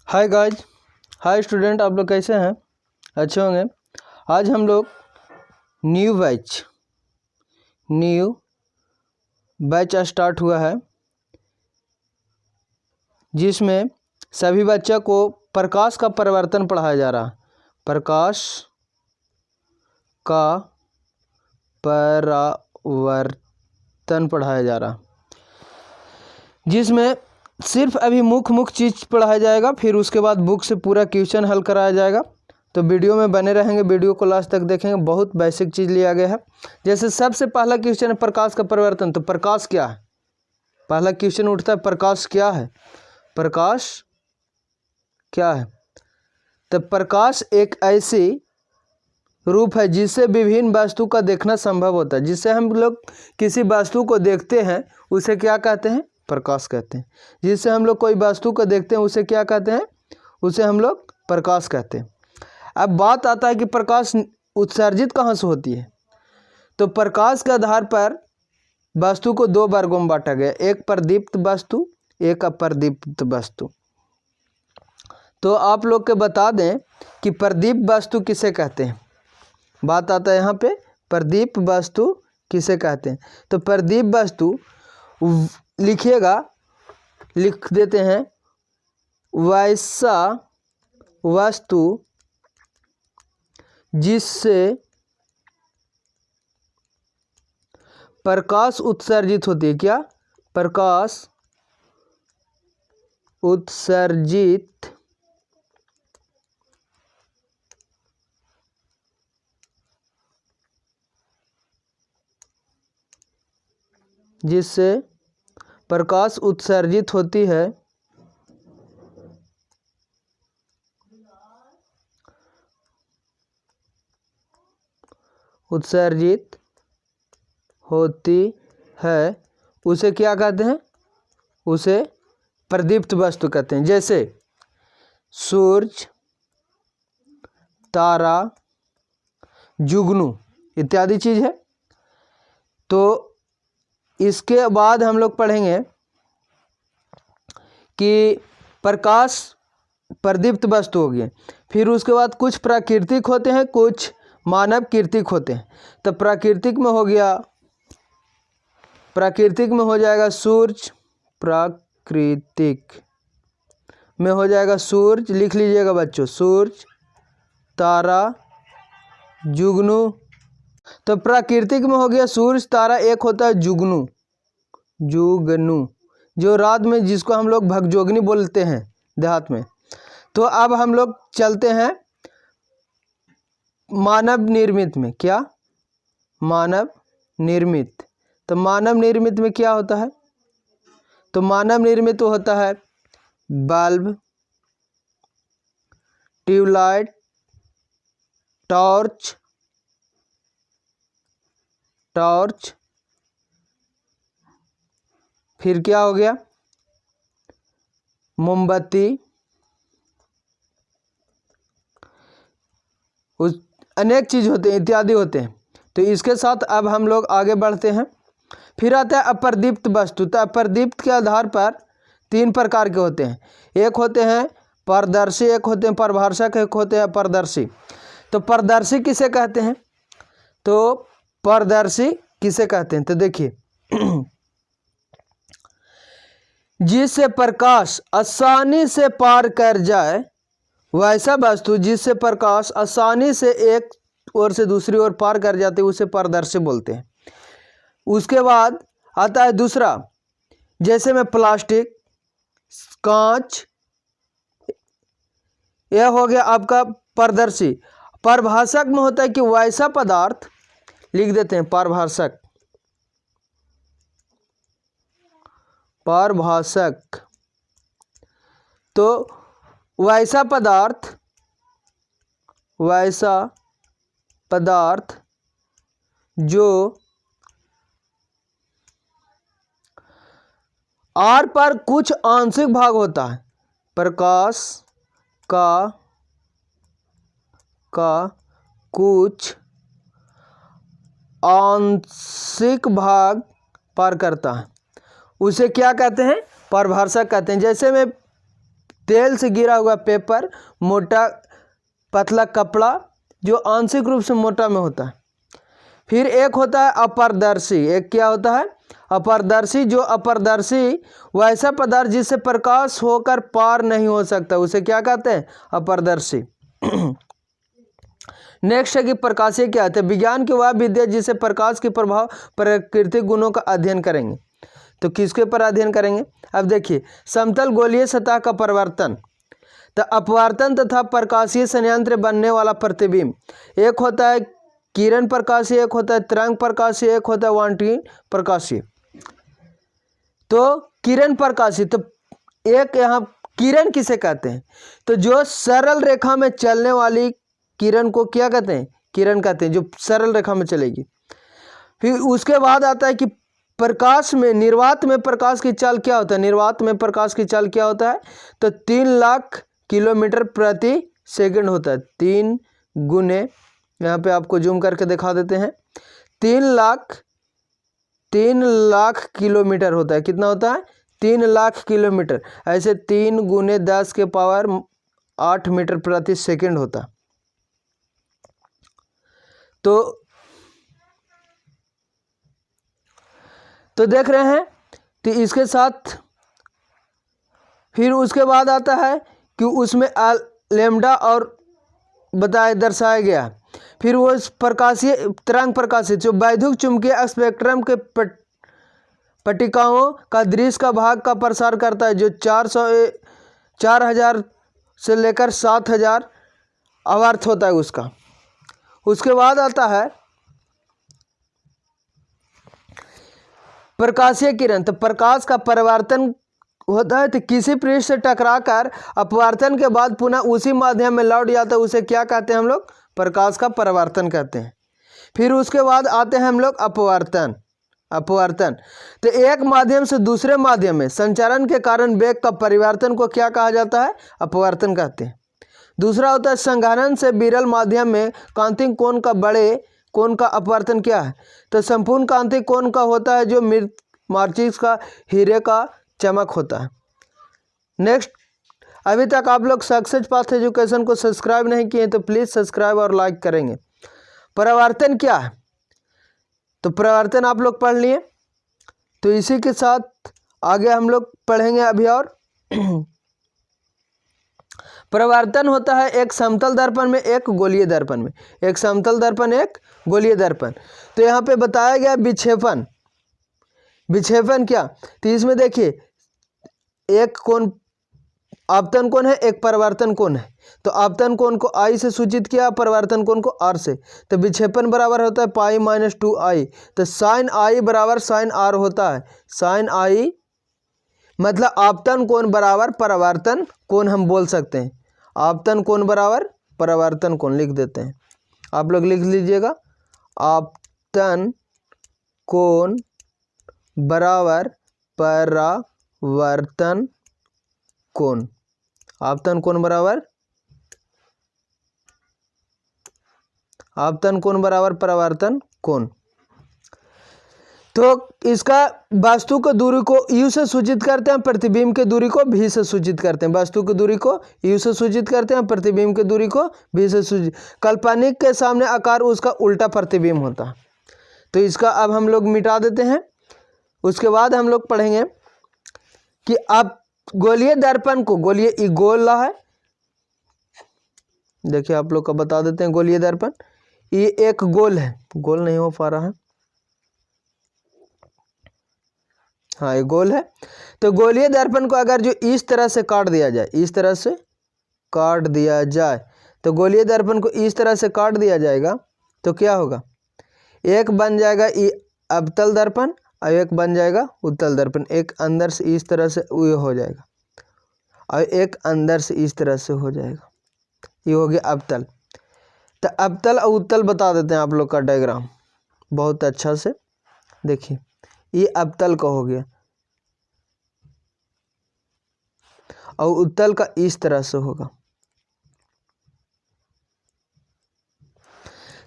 Hi guys, hi student, आप लोग कैसे हैं? अच्छे होंगे। आज हम लोग न्यू बैच स्टार्ट हुआ है, जिसमें सभी बच्चों को प्रकाश का परिवर्तन पढ़ाया जा रहा है। प्रकाश का परिवर्तन पढ़ाया जा रहा, जिसमें सिर्फ अभी मुख्य चीज़ पढ़ाया जाएगा, फिर उसके बाद बुक से पूरा क्वेश्चन हल कराया जाएगा। तो वीडियो में बने रहेंगे, वीडियो को लास्ट तक देखेंगे। बहुत बेसिक चीज़ लिया गया है। जैसे सबसे पहला क्वेश्चन है प्रकाश का परिवर्तन। तो प्रकाश क्या है? पहला क्वेश्चन उठता है, प्रकाश क्या है? प्रकाश क्या है? तो प्रकाश एक ऐसी रूप है जिससे विभिन्न वस्तु का देखना संभव होता है। जिससे हम लोग किसी वस्तु को देखते हैं उसे क्या कहते हैं? प्रकाश कहते हैं। जिससे हम लोग कोई वस्तु को देखते हैं उसे क्या कहते हैं? उसे हम लोग प्रकाश कहते हैं। अब बात आता है कि प्रकाश उत्सर्जित कहाँ से होती है। तो प्रकाश के आधार पर वस्तु को दो वर्गों में बांटा गया, एक प्रदीप्त वस्तु, एक अप्रदीप्त वस्तु। तो आप लोग के बता दें कि प्रदीप्त वस्तु किसे कहते हैं। बात आता है यहाँ पे, प्रदीप्त वस्तु किसे कहते हैं। तो प्रदीप्त वस्तु लिखिएगा, लिख देते हैं, वैसा वस्तु जिससे प्रकाश उत्सर्जित होती है। क्या? प्रकाश उत्सर्जित जिससे प्रकाश उत्सर्जित होती है, उत्सर्जित होती है, उसे क्या कहते हैं? उसे प्रदीप्त वस्तु कहते हैं। जैसे सूरज, तारा, जुगनू इत्यादि चीज है। तो इसके बाद हम लोग पढ़ेंगे कि प्रकाश प्रदीप्त वस्तु होगी। फिर उसके बाद कुछ प्राकृतिक होते हैं, कुछ मानव कृत्रिक होते हैं। तो प्राकृतिक में हो गया, प्राकृतिक में हो जाएगा सूरज, प्राकृतिक में हो जाएगा सूरज, लिख लीजिएगा बच्चों, सूरज, तारा, जुगनू। तो प्राकृतिक में हो गया सूरज, तारा, एक होता है जुगनू, जो रात में, जिसको हम लोग भगजोगनी बोलते हैं देहात में। तो अब हम लोग चलते हैं मानव निर्मित में। क्या? मानव निर्मित। तो मानव निर्मित में क्या होता है? तो मानव निर्मित होता है बल्ब, ट्यूबलाइट, टॉर्च, फिर क्या हो गया? मोमबत्ती, उस अनेक चीज होते हैं, इत्यादि होते हैं। तो इसके साथ अब हम लोग आगे बढ़ते हैं। फिर आता है अप्रदीप्त वस्तु। तो अप्रदीप्त के आधार पर तीन प्रकार के होते हैं। एक होते हैं पारदर्शी, एक होते हैं पारभाषक, एक होते हैं अपारदर्शी। तो पारदर्शी किसे कहते हैं? तो पारदर्शी किसे कहते हैं? तो देखिए, जिससे प्रकाश आसानी से पार कर जाए, वैसा वस्तु जिससे प्रकाश आसानी से एक ओर से दूसरी ओर पार कर जाते, उसे पारदर्शी बोलते हैं। उसके बाद आता है दूसरा, जैसे में प्लास्टिक, कांच, यह हो गया आपका पारदर्शी। पारभाषक में होता है कि वैसा पदार्थ, लिख देते हैं पारभाषक, पारभाषक। तो वैसा पदार्थ जो आर पर कुछ आंशिक भाग होता है, प्रकाश का कुछ आंशिक भाग पार करता है, उसे क्या कहते हैं? पारभाषक कहते हैं। जैसे में तेल से गिरा हुआ पेपर, मोटा पतला कपड़ा जो आंशिक रूप से मोटा में होता है। फिर एक होता है अपारदर्शी। एक क्या होता है? अपारदर्शी। जो अपारदर्शी वैसा पदार्थ जिससे प्रकाश होकर पार नहीं हो सकता, उसे क्या कहते हैं? अपारदर्शी। नेक्स्ट है कि प्रकाशीय क्या होता है? विज्ञान की वह विद्या जिससे प्रकाश के प्रभाव प्राकृतिक गुणों का अध्ययन करेंगे। तो किसके पर अध्ययन करेंगे? अब देखिए, समतल गोलीय सतह का परिवर्तन, तो अपवर्तन तथा प्रकाशीय संयंत्र बनने वाला प्रतिबिंब। एक होता है किरण प्रकाशीय, एक होता है तरंग प्रकाशीय, एक होता है वांटकीय प्रकाशीय। तो किरण प्रकाशीय, तो एक यहाँ किरण किसे कहते हैं? तो जो सरल रेखा में चलने वाली किरण को क्या कहते हैं? किरण कहते हैं, जो सरल रेखा में चलेगी। फिर उसके बाद आता है कि प्रकाश में, निर्वात में प्रकाश की चाल क्या होता है? निर्वात में प्रकाश की चाल क्या होता है? तो 3 लाख किलोमीटर प्रति सेकंड होता है। 3 गुने, यहाँ पे आपको जूम करके दिखा देते हैं, 3 लाख किलोमीटर होता है। कितना होता है? 3 लाख किलोमीटर। ऐसे 3 गुने 10 के पावर 8 मीटर प्रति सेकंड होता है। तो देख रहे हैं, तो इसके साथ फिर उसके बाद आता है कि उसमें लैम्डा और दर्शाया गया। फिर वो प्रकाशीय तरंग प्रकाशीय जो वैद्युत चुंबकीय स्पेक्ट्रम के पट्टिकाओं का दृश्य का भाग का प्रसार करता है, जो 4000 से लेकर 7000 आवर्त होता है उसका। उसके बाद आता है प्रकाशीय किरण। तो प्रकाश का परावर्तन होता है, तो किसी पृष्ठ से टकराकर अपवर्तन के बाद पुनः उसी माध्यम में लौट जाता है, उसे क्या कहते हैं हम लोग? प्रकाश का परावर्तन कहते हैं। फिर उसके बाद आते हैं हम लोग अपवर्तन। तो एक माध्यम से दूसरे माध्यम में संचारण के कारण वेग का परिवर्तन को क्या कहा जाता है? अपवर्तन कहते हैं। दूसरा होता है संघनन से विरल माध्यम में कांतिक कोण का बड़े कोण का अपवर्तन क्या है? तो संपूर्ण कांतिक कोण का होता है जो मृत मार्चिस का, हीरे का चमक होता है। नेक्स्ट, अभी तक आप लोग सक्सेस पाथ एजुकेशन को सब्सक्राइब नहीं किए तो प्लीज़ सब्सक्राइब और लाइक करेंगे। परावर्तन क्या है? तो परावर्तन आप लोग पढ़ लिए, तो इसी के साथ आगे हम लोग पढ़ेंगे अभी और। परावर्तन होता है एक समतल दर्पण में, एक गोलीय दर्पण में। एक समतल दर्पण, एक गोलीय दर्पण। तो यहाँ पे बताया गया विक्षेपण। विक्षेपण क्या? तो इसमें देखिए, एक कोण आपतन कोण है, एक परावर्तन कोण है। तो आपतन कोण को I से सूचित किया, परावर्तन कोण को R से। तो विक्षेपण बराबर होता है पाई माइनस 2I। तो साइन I बराबर साइन R होता है। साइन I मतलब आपतन कोण बराबर परावर्तन कोण हम बोल सकते हैं। आपतन कोण बराबर परावर्तन कोण लिख देते हैं। आप लोग लिख लीजिएगा, आपतन कोण बराबर परावर्तन कोण। आपतन कोण बराबर परावर्तन कोण। तो इसका वस्तु की दूरी को U से सूचित करते हैं, प्रतिबिंब की दूरी को V से सूचित करते हैं। वस्तु की दूरी को U से सूचित करते हैं, प्रतिबिंब की दूरी को V से सूचित। काल्पनिक के सामने आकार उसका उल्टा प्रतिबिंब होता है। तो इसका अब हम लोग मिटा देते हैं। उसके बाद हम लोग पढ़ेंगे कि अब गोलीय दर्पण को, गोलीय गोला है, देखिए आप लोग को बता देते हैं। गोलीय दर्पण ये एक गोल है, गोल नहीं हो पा रहा है, हाँ ये गोल है। तो गोलीय दर्पण को अगर जो इस तरह से काट दिया जाए, इस तरह से काट दिया जाए, तो गोलीय दर्पण को इस तरह से काट दिया जाएगा तो क्या होगा? एक बन जाएगा ये अवतल दर्पण और एक बन जाएगा उत्तल दर्पण। एक अंदर से इस तरह से ये हो जाएगा और एक अंदर से इस तरह से हो जाएगा। ये हो गया अवतल। तो अवतल और उत्तल बता देते हैं आप लोग का डायग्राम बहुत अच्छा से। देखिए ये अवतल का हो गया और उत्तल का इस तरह से होगा।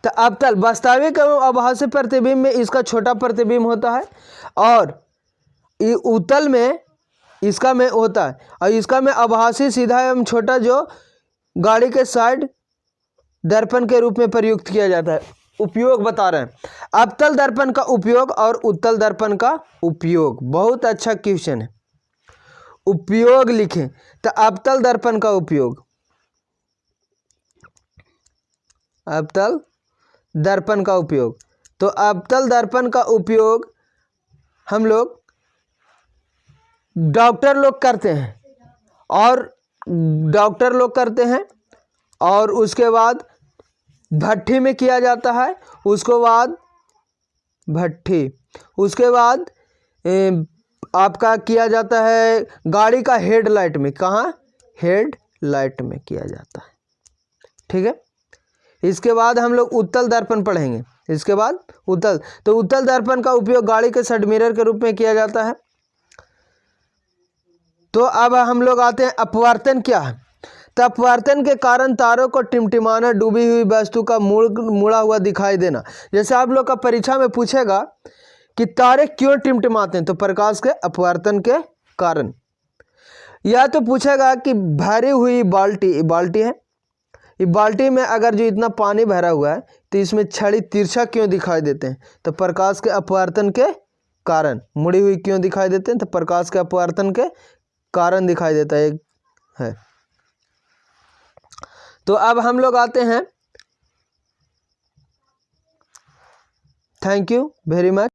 तो अवतल वास्तविक एवं आभासी प्रतिबिंब में इसका छोटा प्रतिबिंब होता है और ये उत्तल में इसका में होता है, और इसका में आभासी सीधा एवं छोटा जो गाड़ी के साइड दर्पण के रूप में प्रयुक्त किया जाता है। उपयोग बता रहे हैं, अवतल दर्पण का उपयोग और उत्तल दर्पण का उपयोग। बहुत अच्छा क्वेश्चन है। उपयोग लिखें तो अवतल दर्पण का उपयोग, अवतल दर्पण का उपयोग। तो अवतल दर्पण का उपयोग हम लोग डॉक्टर लोग करते हैं, और उसके बाद भट्ठी में किया जाता है, उसके बाद भट्ठी, उसके बाद आपका किया जाता है गाड़ी का हेडलाइट में। कहाँ? हेडलाइट में किया जाता है। ठीक है, इसके बाद हम लोग उत्तल दर्पण पढ़ेंगे। इसके बाद उत्तल, तो उत्तल दर्पण का उपयोग गाड़ी के साइड मिरर के रूप में किया जाता है। तो अब हम लोग आते हैं अपवर्तन क्या है। तो अपवर्तन के कारण तारों को टिमटिमाना, डूबी हुई वस्तु का मुड़ा हुआ दिखाई देना। जैसे आप लोग का परीक्षा में पूछेगा कि तारे क्यों टिमटिमाते हैं, तो प्रकाश के अपवर्तन के कारण। या तो पूछेगा कि भरी हुई बाल्टी है, ये बाल्टी में अगर जो इतना पानी भरा हुआ है तो इसमें छड़ी तिरछा क्यों दिखाई देते हैं, तो प्रकाश के अपवर्तन के कारण। मुड़ी हुई क्यों दिखाई देते हैं, तो प्रकाश के अपवर्तन के कारण दिखाई देता है। तो अब हम लोग आते हैं, थैंक यू वेरी मच।